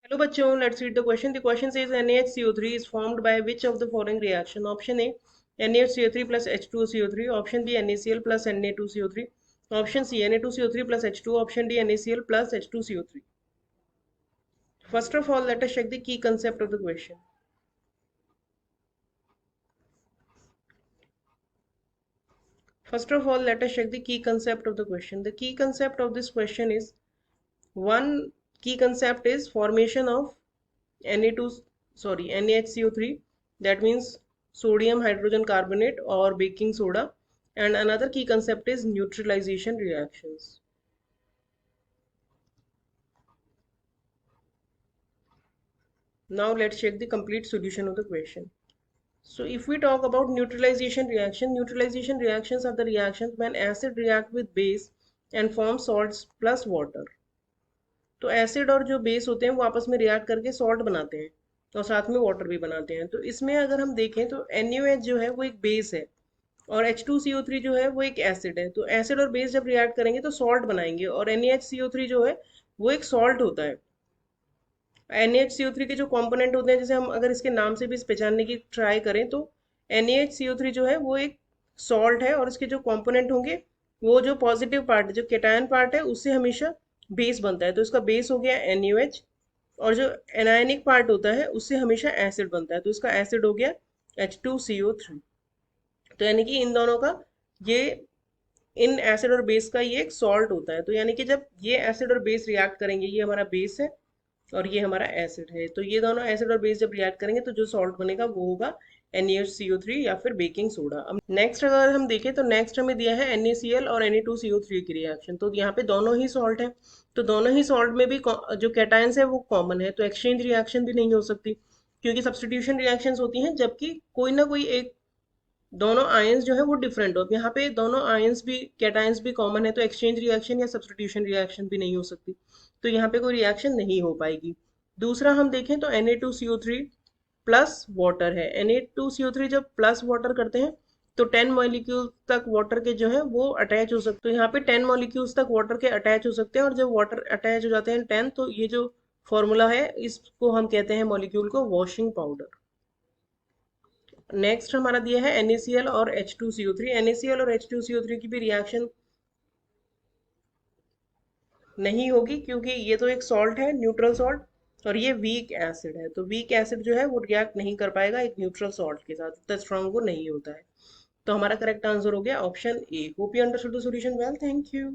Hello बच्चों, let's read the question. The question says NaHCO3 is formed by which of the following reaction? Option A, NaHCO3 plus H2CO3. Option B, NaCl plus Na2CO3. Option C, Na2CO3 plus H2. Option D, NaCl plus H2CO3. First of all, let us check the key concept of the question. First of all, let us check the key concept of the question. The key concept of this question is one key concept is formation of NaHCO3, that means sodium hydrogen carbonate or baking soda, and another key concept is neutralization reactions. Now let's check the complete solution of the question. So if we talk about neutralization reactions are the reactions when acid react with base and form salts plus water. तो acid और जो base होते हैं वो आपस में react करके salt बनाते हैं और साथ में वाटर भी बनाते हैं। तो इसमें अगर हम देखें तो NaOH जो है वो एक बेस है और H2CO3 जो है वो एक एसिड है। तो एसिड और बेस जब रिएक्ट करेंगे तो सॉल्ट बनाएंगे और NaHCO3 जो है वो एक सॉल्ट होता है। NaHCO3 के जो कंपोनेंट होते हैं, जैसे हम अगर इसके नाम से भी इस पहचानने की ट्राई करें तो NaHCO3 जो है वो एक सॉल्ट है और इसके जो कंपोनेंट होंगे वो जो पॉजिटिव पार्ट है, जो केटायन पार्ट है, उससे हमेशा बेस बनता है। तो इसका बेस हो गया NaOH और जो एनायनिक पार्ट होता है उससे हमेशा एसिड बनता है। तो इसका एसिड हो गया H2CO3। तो यानी कि इन दोनों का ये इन एसिड और बेस का ये एक सॉल्ट होता है। तो यानी कि जब ये एसिड और बेस रिएक्ट करेंगे, ये हमारा बेस है और ये हमारा एसिड है, तो ये दोनों एसिड और बेस जब रिएक्ट करेंगे तो जो सॉल्ट बनेगा वो होगा NaCO3 या फिर बेकिंग सोडा। अब नेक्स्ट अगर हम देखें तो नेक्स्ट हमें दिया है NaCl और Na2CO3 की रिएक्शन। तो यहाँ पे दोनों ही सॉल्ट है, तो दोनों ही सॉल्ट में भी जो कैटायंस है वो कॉमन है, तो एक्सचेंज रिएक्शन भी नहीं हो सकती क्योंकि सब्स्टिट्यूशन रिएक्शंस होती हैं जबकि कोई ना कोई एक दोनों आयंस जो है वो डिफरेंट हो। यहाँ पे दोनों आयंस भी कैटायंस भी कॉमन है, तो एक्सचेंज रिएक्शन या सब्स्टिट्यूशन रिएक्शन भी नहीं हो सकती, तो यहाँ पे कोई रिएक्शन नहीं हो पाएगी। दूसरा हम देखें तो Na2CO3 प्लस वाटर है। Na2CO3 जब प्लस वाटर करते हैं तो 10 मॉलिक्यूल तक वाटर के जो है वो अटैच हो सकते हैं। तो यहाँ पे 10 मॉलिक्यूल्स तक वाटर के अटैच हो सकते हैं और जब वाटर अटैच हो जाते हैं 10, तो ये जो फॉर्मूला है इसको हम कहते हैं मॉलिक्यूल को वॉशिंग पाउडर। नेक्स्ट हमारा दिया है NaCl और H2CO3। NaCl और H2CO3 की भी रिएक्शन नहीं होगी क्योंकि ये तो एक सॉल्ट है, न्यूट्रल सॉल्ट, और ये वीक एसिड है। तो वीक एसिड जो है वो रिएक्ट नहीं कर पाएगा एक न्यूट्रल सॉल्ट के साथ, इतना स्ट्रांग वो नहीं होता है। तो हमारा करेक्ट आंसर हो गया option A. Hope you understood the solution well, thank you.